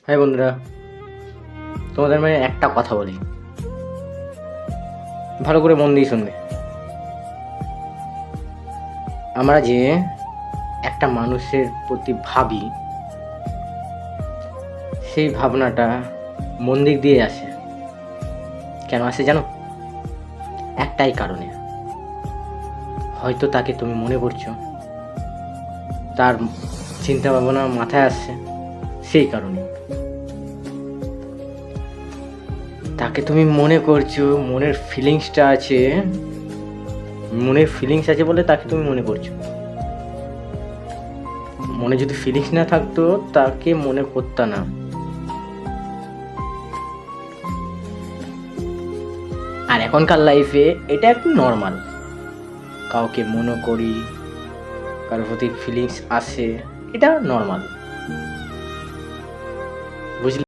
High বন্ধুরা, তোমাদের মানে একটা কথা বলি, ভালো করে মন দিয়ে শুনবে। আমরা যে একটা মানুষের প্রতি ভাবি, সেই ভাবনাটা মন দিক দিয়ে আসে। কেন আসে জানো? একটাই কারণে, হয়তো তাকে তুমি মনে করছো, তার চিন্তা ভাবনা মাথায় আসছে, সেই কারণে তাকে তুমি মনে করছো। মনের ফিলিংসটা আছে, মনের ফিলিংস আছে বলে তাকে তুমি মনে করছো। মনে যদি ফিলিংস না থাকতো তাকে মনে করতা না। আর এখনকার লাইফে এটা একটু নর্মাল, কাউকে মনে করি, কারোর প্রতি ফিলিংস আসে, এটা নর্মাল, বুঝলি?